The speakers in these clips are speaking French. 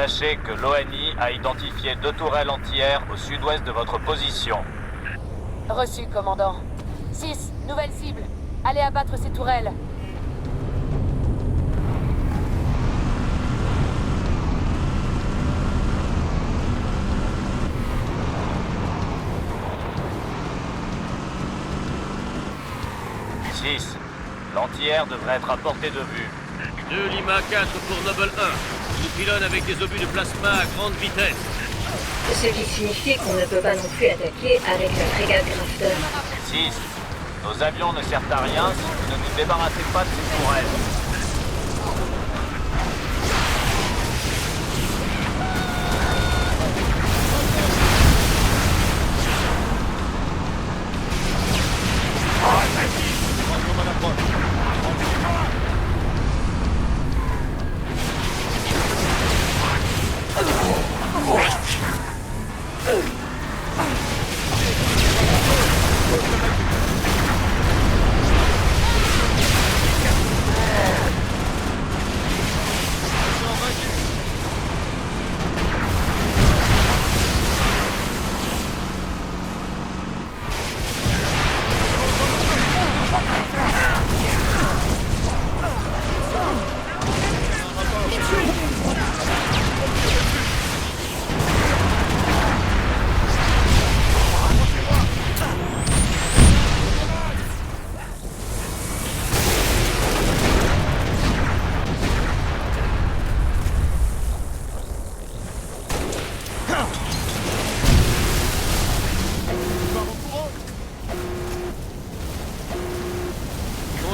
Sachez que l'ONI a identifié 2 tourelles anti-air au sud-ouest de votre position. Reçu, commandant. 6, nouvelle cible. Allez abattre ces tourelles. L'anti-air devrait être à portée de vue. 2 Lima 4 pour Noble 1. Nous pilonne avec des obus de plasma à grande vitesse. Ce qui signifie qu'on ne peut pas non plus attaquer avec la frégate Grafton. 6. Nos avions ne servent à rien si vous ne nous débarrassez pas de ces tourelles.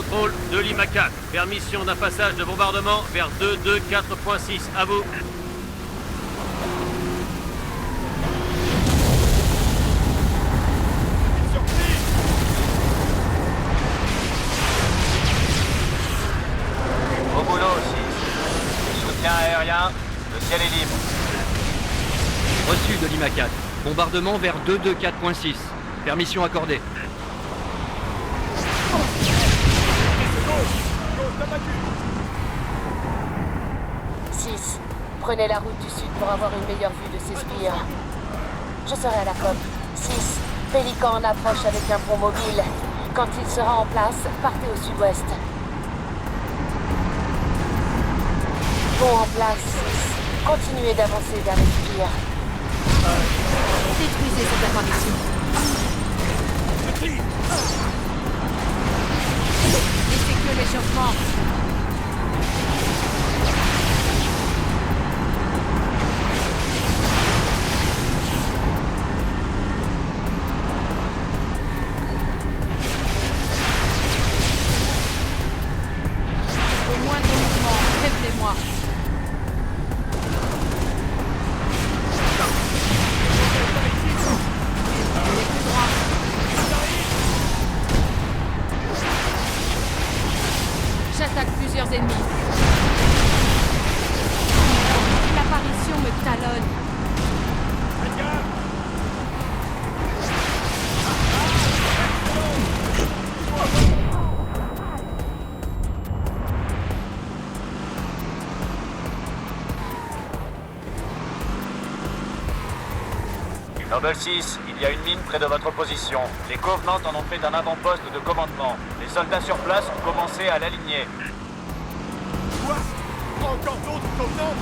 Contrôle 2 Lima 4. Permission d'un passage de bombardement vers 224.6. À vous. Au boulot, 6. Soutien aérien, le ciel est libre. Reçu de Lima 4. Bombardement vers 224.6. Permission accordée. Prenez la route du sud pour avoir une meilleure vue de ces spires. Je serai à la COP. 6. Pélican en approche avec un pont mobile. Quand il sera en place, partez au sud-ouest. Pont en place, 6. Continuez d'avancer vers les spires. Détruisez cette apparition. Effectuez l'échauffement. Prévenez-moi. J'attaque plusieurs ennemis. L'apparition me talonne. Noble 6, il y a une mine près de votre position. Les Covenants en ont fait un avant-poste de commandement. Les soldats sur place ont commencé à l'aligner. Quoi? Encore d'autres Covenants?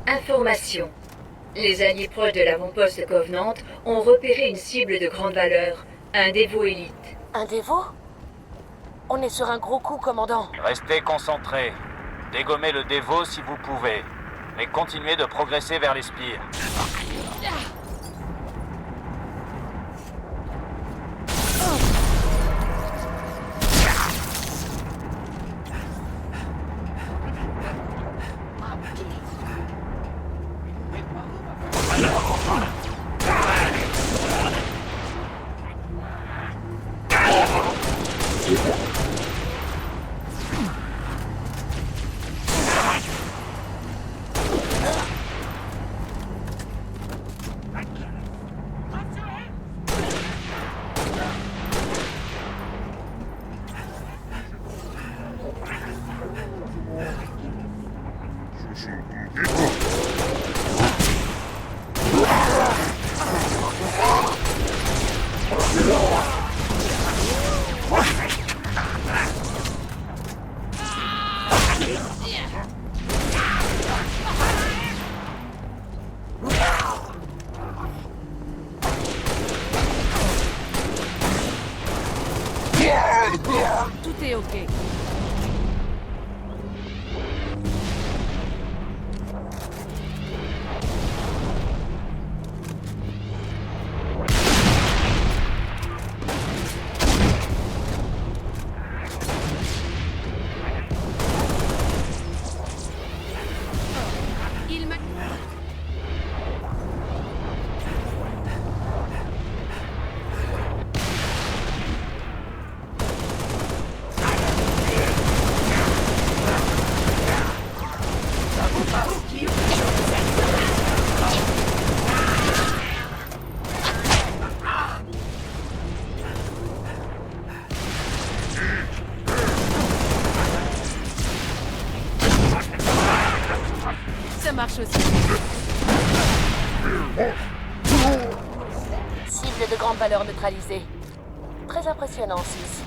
Information. Les alliés proches de l'avant-poste Covenant ont repéré une cible de grande valeur, un dévot élite. Un dévot? On est sur un gros coup, commandant. Restez concentrés. Dégommez le dévot si vous pouvez. Mais continuez de progresser vers les spires. Tout est ok. Il m'a... Ça marche aussi. Cible de grande valeur neutralisée. Très impressionnant, 6.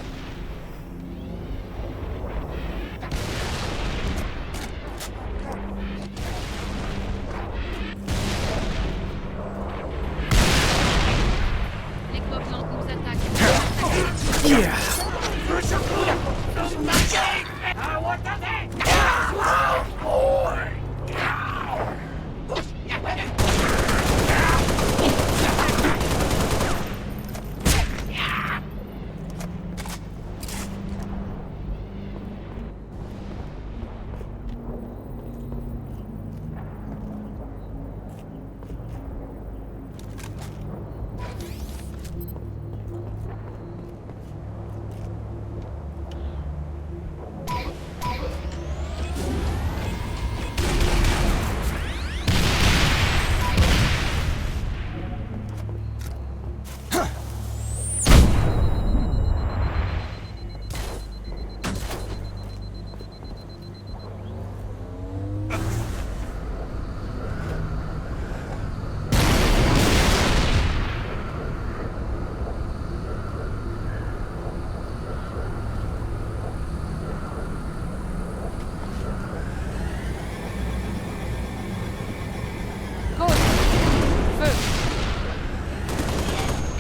Les Covenants nous attaquent.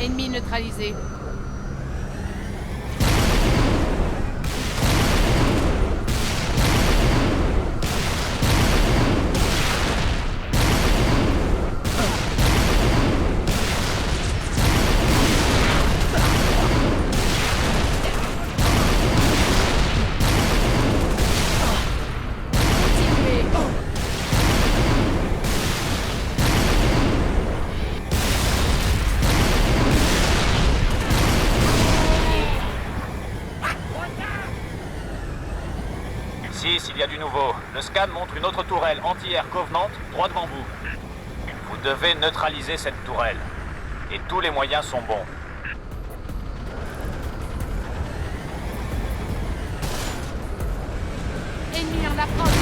Ennemi neutralisé. Il y a du nouveau. Le scan montre une autre tourelle anti-air Covenant droit devant vous. Vous devez neutraliser cette tourelle. Et tous les moyens sont bons. Ennemi en approche.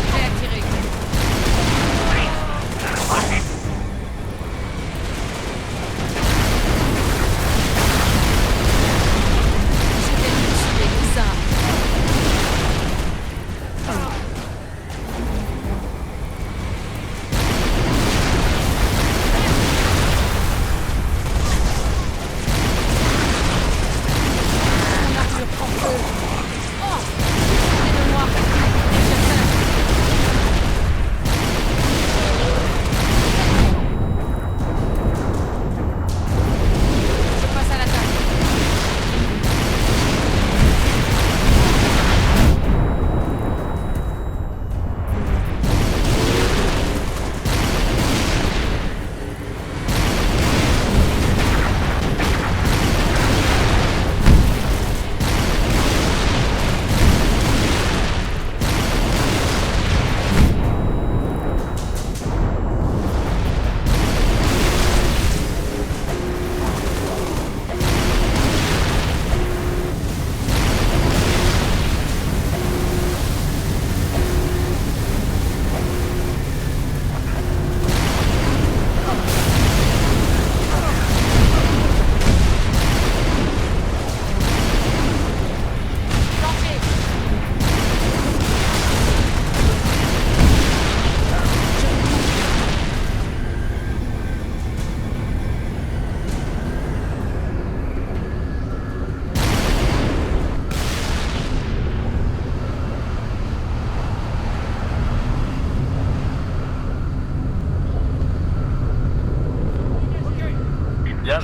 Prêt à tirer.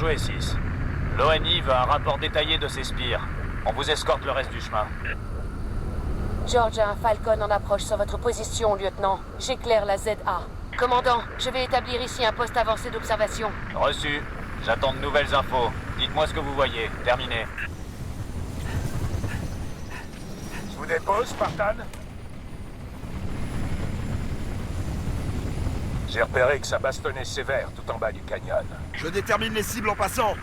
joué, 6. L'ONI veut un rapport détaillé de ces spires. On vous escorte le reste du chemin. George a un Falcon en approche sur votre position, lieutenant. J'éclaire la ZA. Commandant, je vais établir ici un poste avancé d'observation. Reçu. J'attends de nouvelles infos. Dites-moi ce que vous voyez. Terminé. Je vous dépose, Spartan? J'ai repéré que ça bastonnait sévère tout en bas du canyon. Je détermine les cibles en passant.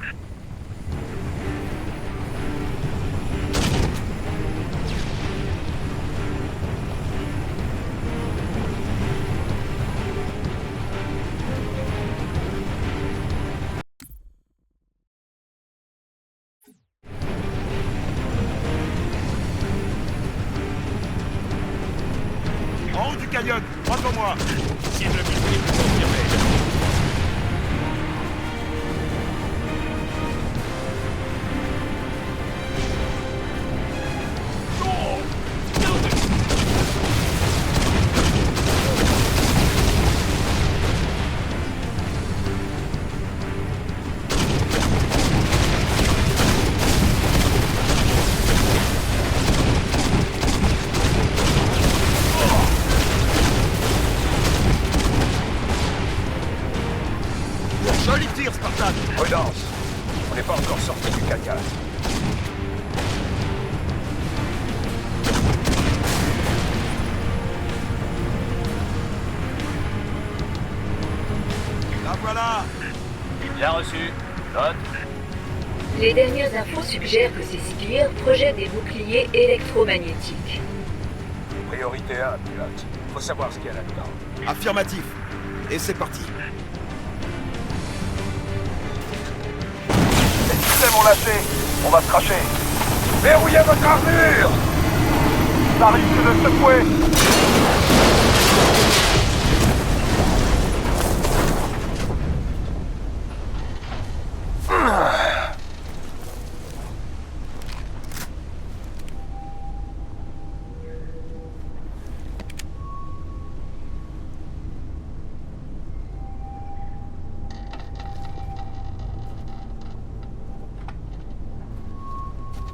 En haut du canyon, droit devant moi. Cible multiple confirmée. Joli tir, Spartan. Prudence. On n'est pas encore sorti du canyon. La voilà. Bien reçu. Note. Les dernières infos suggèrent que ces spires projettent des boucliers électromagnétiques. Priorité 1, pilote. Faut savoir ce qu'il y a là-dedans. Affirmatif. Et c'est parti. Les systèmes ont lâché. On va se cracher. Verrouillez votre armure! Ça risque de secouer.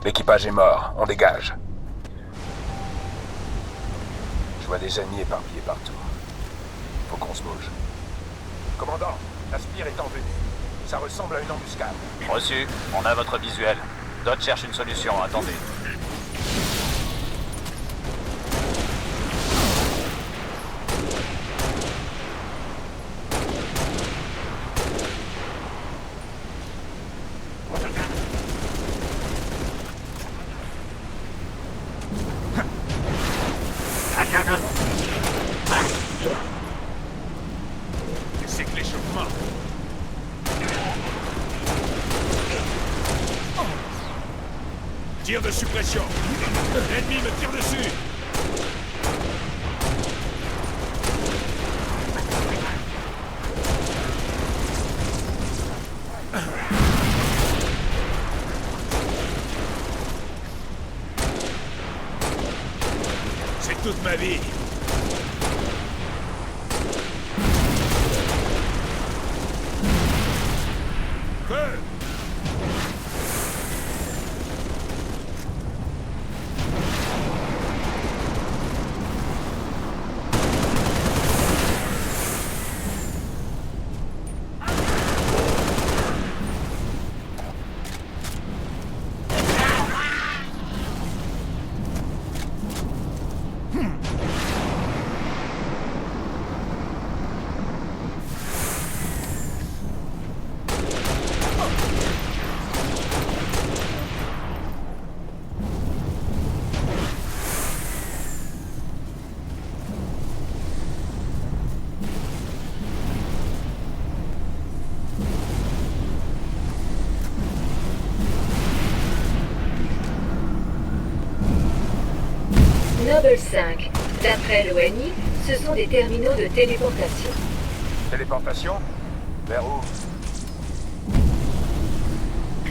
L'équipage est mort. On dégage. Je vois des ennemis éparpillés partout. Faut qu'on se bouge. Commandant, la spire est en venue. Ça ressemble à une embuscade. Reçu. On a votre visuel. Dot cherche une solution. Attendez. C'est que l'échauffement. Tir de suppression. L'ennemi me tire dessus. C'est toute ma vie. Feu! Noble 5. D'après l'ONI, ce sont des terminaux de téléportation. Téléportation? Vers où?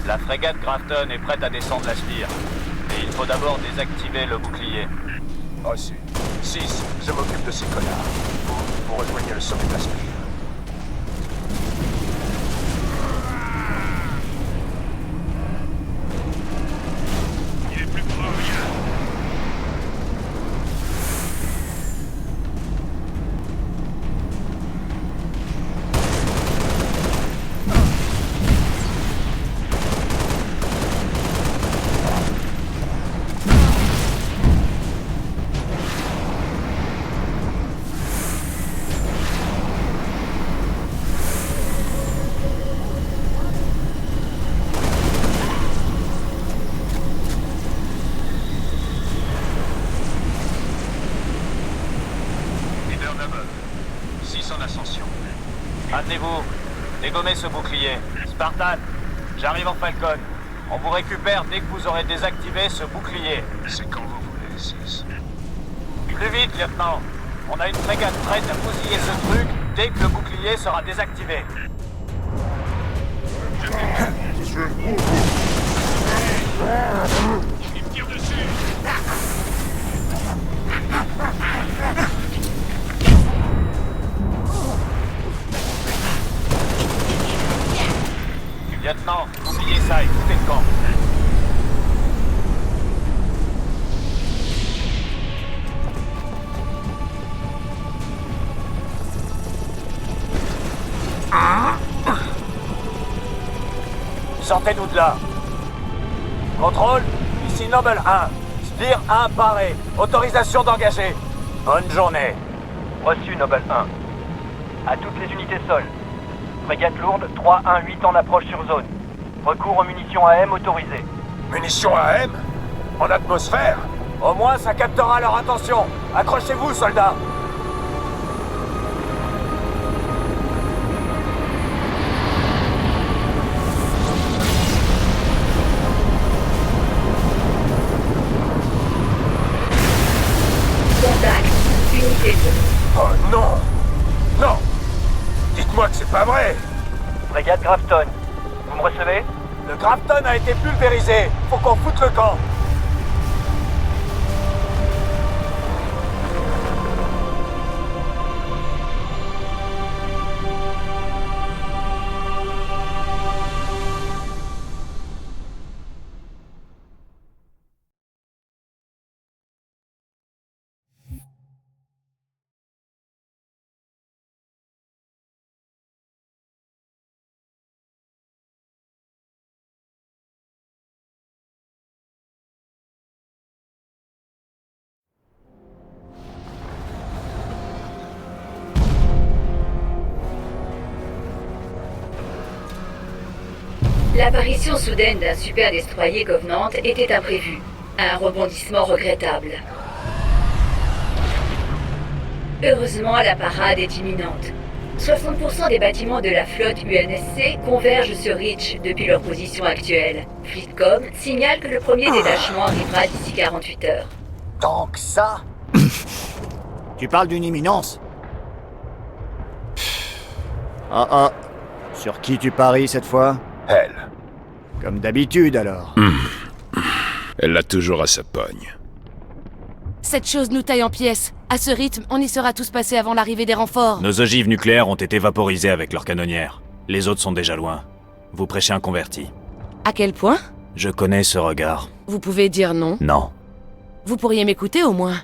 La frégate Grafton est prête à descendre la spire. Mais il faut d'abord désactiver le bouclier. Reçu. 6, je m'occupe de ces connards. Vous rejoignez le sommet de la spire. Maintenez-vous. Dégommez ce bouclier. Spartan, j'arrive en Falcon. On vous récupère dès que vous aurez désactivé ce bouclier. C'est quand vous voulez, 6. Plus vite, lieutenant. On a une frégate prête à bousiller ce truc dès que le bouclier sera désactivé. Il me tire dessus. Lieutenant, oubliez ça, écoutez le camp. Sortez-nous de là. Contrôle, ici Noble 1. Spire 1 paré. Autorisation d'engager. Bonne journée. Reçu, Noble 1. À toutes les unités sol. Frégate lourde 318 en approche sur zone. Recours aux munitions AM autorisées. Munitions AM? En atmosphère? Au moins, ça captera leur attention. Accrochez-vous, soldats. Contact. Unité 2. Oh non! Non! Dites-moi que c'est pas vrai! Frégate Grafton. Vous me recevez? Le Grafton a été pulvérisé. Faut qu'on foute le camp. L'apparition soudaine d'un super destroyer Covenant était imprévue. Un rebondissement regrettable. Heureusement, la parade est imminente. 60% des bâtiments de la flotte UNSC convergent sur Reach depuis leur position actuelle. Fleetcom signale que le premier détachement arrivera d'ici 48 heures. Tant que ça? Tu parles d'une imminence? Ah. Sur qui tu paries cette fois? Elle. Comme d'habitude alors. Elle l'a toujours à sa pogne. Cette chose nous taille en pièces. À ce rythme, on y sera tous passés avant l'arrivée des renforts. Nos ogives nucléaires ont été vaporisées avec leurs canonnières. Les autres sont déjà loin. Vous prêchez un converti. À quel point? Je connais ce regard. Vous pouvez dire non. Non. Vous pourriez m'écouter au moins.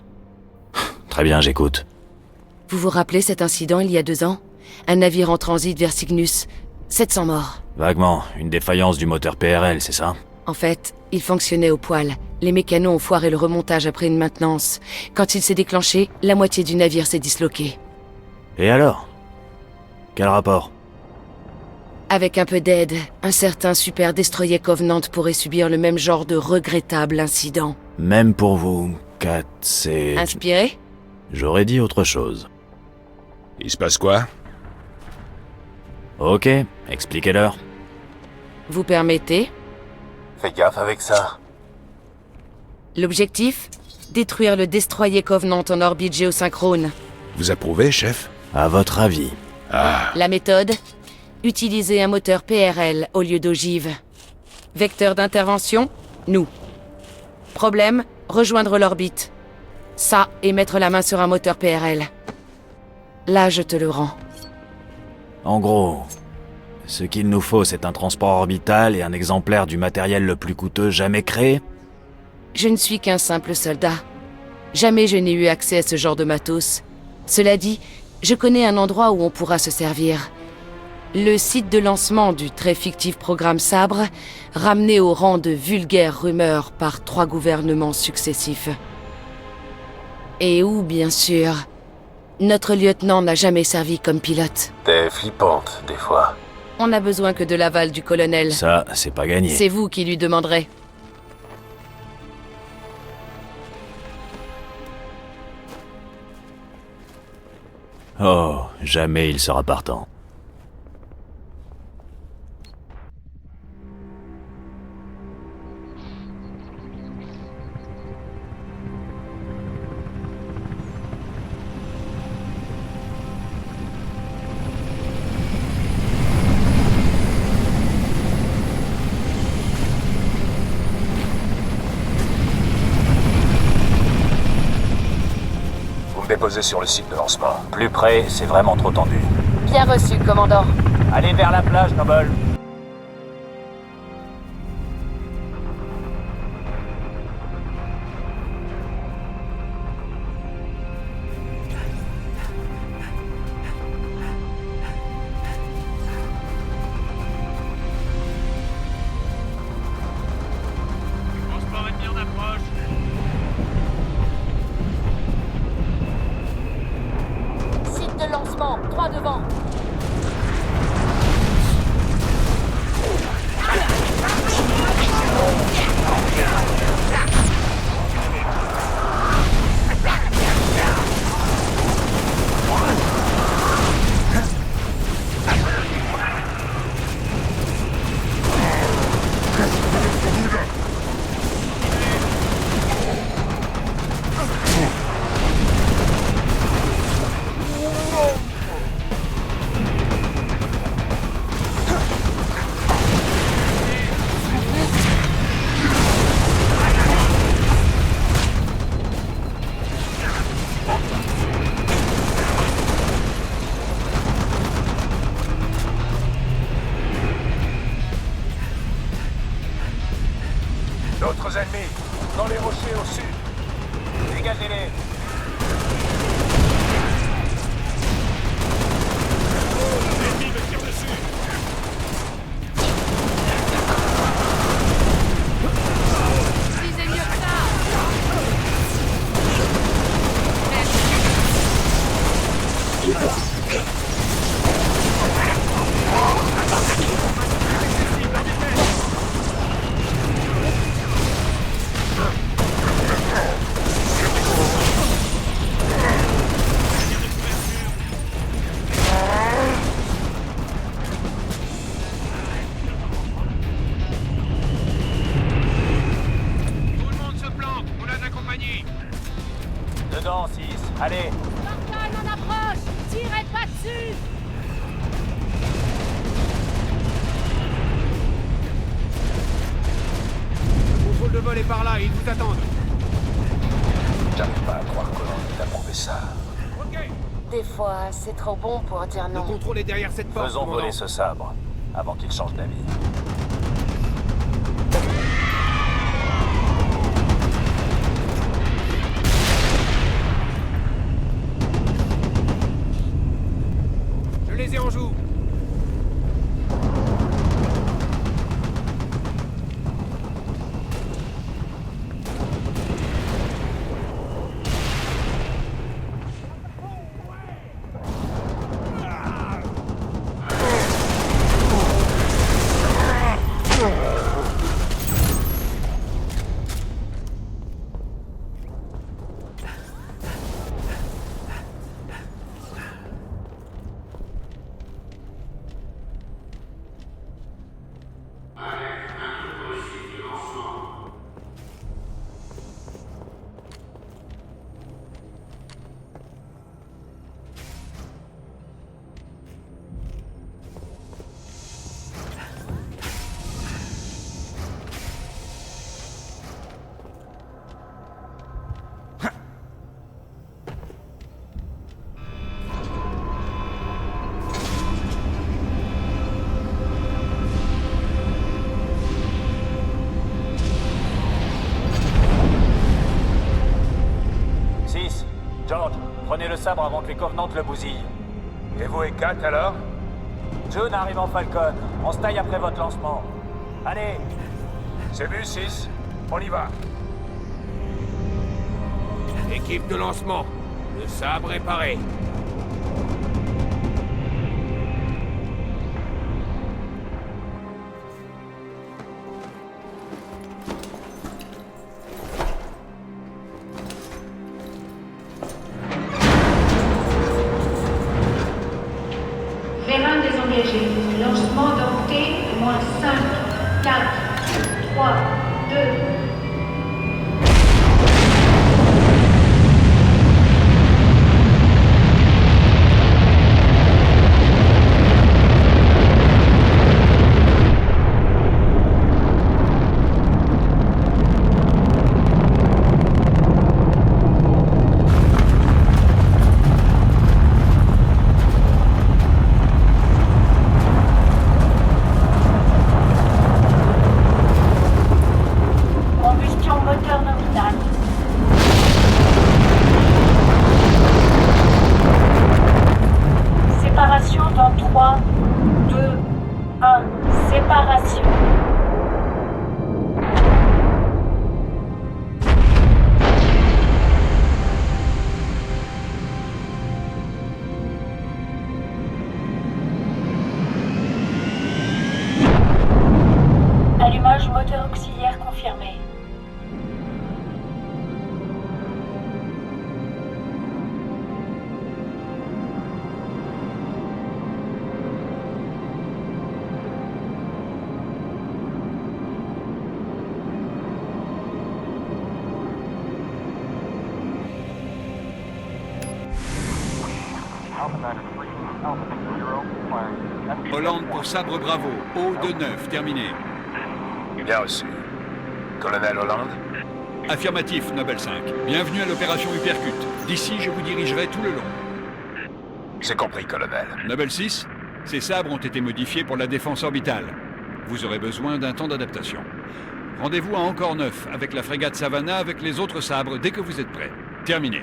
Très bien, j'écoute. Vous vous rappelez cet incident il y a 2 ans? Un navire en transit vers Cygnus. 700 morts. Vaguement, une défaillance du moteur PRL, c'est ça? En fait, il fonctionnait au poil. Les mécanos ont foiré le remontage après une maintenance. Quand il s'est déclenché, la moitié du navire s'est disloqué. Et alors? Quel rapport? Avec un peu d'aide, un certain super destroyer Covenant pourrait subir le même genre de regrettable incident. Même pour vous, Kat, c'est... Inspiré? J'aurais dit autre chose. Il se passe quoi? Ok, expliquez-leur. Vous permettez? Fais gaffe avec ça. L'objectif? Détruire le destroyer Covenant en orbite géosynchrone. Vous approuvez, chef? À votre avis? Ah, La méthode? Utiliser un moteur PRL au lieu d'ogive. Vecteur d'intervention? Nous. Problème? Rejoindre l'orbite. Ça, et mettre la main sur un moteur PRL. Là, je te le rends. En gros, ce qu'il nous faut, c'est un transport orbital et un exemplaire du matériel le plus coûteux jamais créé? Je ne suis qu'un simple soldat. Jamais je n'ai eu accès à ce genre de matos. Cela dit, je connais un endroit où on pourra se servir. Le site de lancement du très fictif programme Sabre, ramené au rang de vulgaire rumeur par 3 gouvernements successifs. Et où, bien sûr, notre lieutenant n'a jamais servi comme pilote. t'es flippante, des fois. On n'a besoin que de l'aval du colonel. Ça, c'est pas gagné. C'est vous qui lui demanderez. Oh, jamais il sera partant. déposer sur le site de lancement. Plus près, c'est vraiment trop tendu. Bien reçu, commandant. Allez vers la plage, Noble. Transport ennemi en approche. Site de lancement, droit devant. D'autres ennemis, dans les rochers au sud. Dégagez-les. L'ennemi me tire dessus. Visez mieux que ça. Tout le monde se planque. On a de la compagnie. Dedans, 6. Allez. Spartan en approche. Tirez pas dessus. Le contrôle de vol est par là. Ils vous attendent. J'arrive pas à croire qu'on a prouvé ça. Ok. Des fois, c'est trop bon pour dire Le non. contrôle est derrière cette porte. Faisons commandant. voler ce sabre, avant qu'il change d'avis. Je les ai en joue. George, prenez le sabre avant que les Covenants le bousillent. Et vous et Kat alors? June arrive en Falcon. On se taille après votre lancement. Allez. C'est vu, 6. On y va. Équipe de lancement. Le sabre est paré. Vérin désengagé. Lancement dans T-5, 4, 3, 2, confirmé. Hollande pour Sabre Bravo. Haut de 9, terminé. Bien reçu. Colonel Hollande? Affirmatif, Noble 5. Bienvenue à l'opération Hypercute. D'ici, je vous dirigerai tout le long. C'est compris, colonel. Noble 6, ces sabres ont été modifiés pour la défense orbitale. Vous aurez besoin d'un temps d'adaptation. Rendez-vous à Encore 9 avec la frégate Savannah avec les autres sabres dès que vous êtes prêts. Terminé.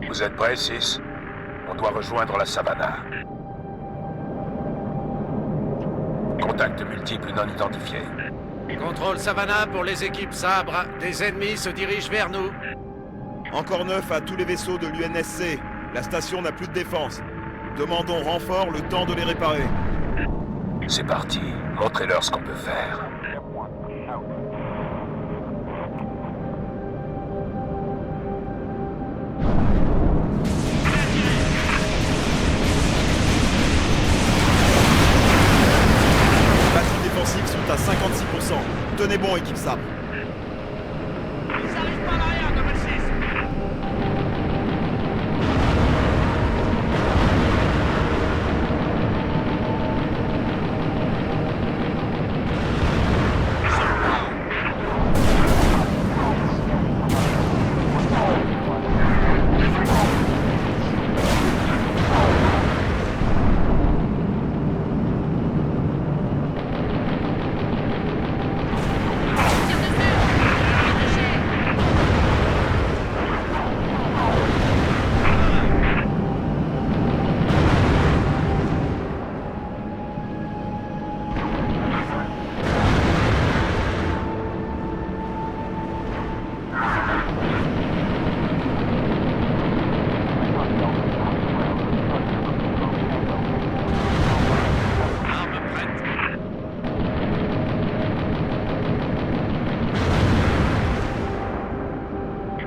Vous êtes prêts, 6? On doit rejoindre la Savannah. Contacts multiples non identifiés. Contrôle Savannah pour les équipes sabres. Des ennemis se dirigent vers nous. Encore 9 à tous les vaisseaux de l'UNSC. La station n'a plus de défense. Demandons renfort, le temps de les réparer. C'est parti. Montrez-leur ce qu'on peut faire. Les défensifs sont à 56%. Tenez bon, équipe Sabre.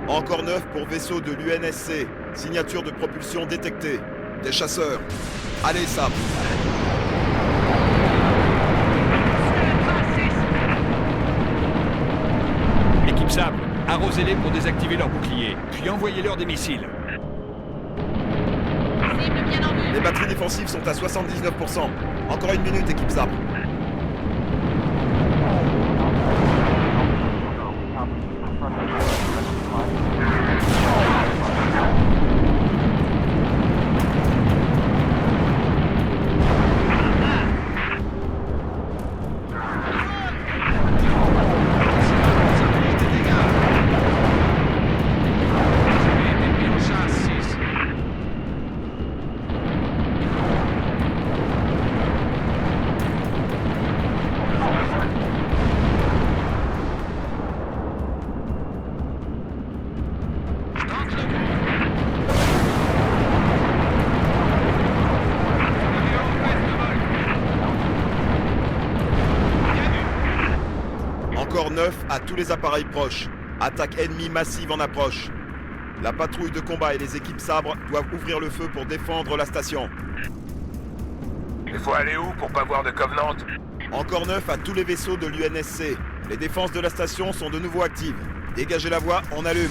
Encore 9 pour vaisseau de l'UNSC. Signature de propulsion détectée. Des chasseurs. Allez, Sabre. Équipe Sabre, arrosez-les pour désactiver leurs boucliers, puis envoyez-leur des missiles. Les batteries défensives sont à 79%. Encore une minute, équipe Sabre. Encore 9 à tous les appareils proches. Attaque ennemie massive en approche. La patrouille de combat et les équipes sabres doivent ouvrir le feu pour défendre la station. Il faut aller où pour pas voir de Covenant? Encore 9 à tous les vaisseaux de l'UNSC. Les défenses de la station sont de nouveau actives. Dégagez la voie, on allume.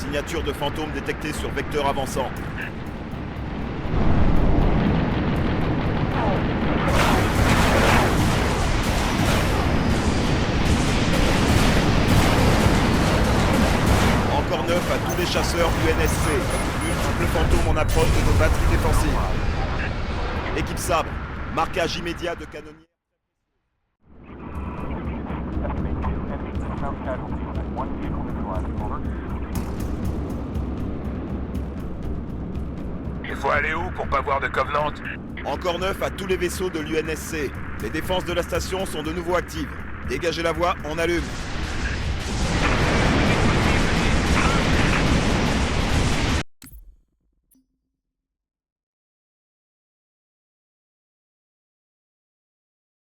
Signature de fantôme détectée sur vecteur avançant. Encore 9 à tous les chasseurs UNSC. Multiples fantômes en approche de nos batteries défensives. Équipe Sabre, marquage immédiat de canonnier. Il faut aller où pour pas voir de Covenant? Encore 9 à tous les vaisseaux de l'UNSC. Les défenses de la station sont de nouveau actives. Dégagez la voie, on allume.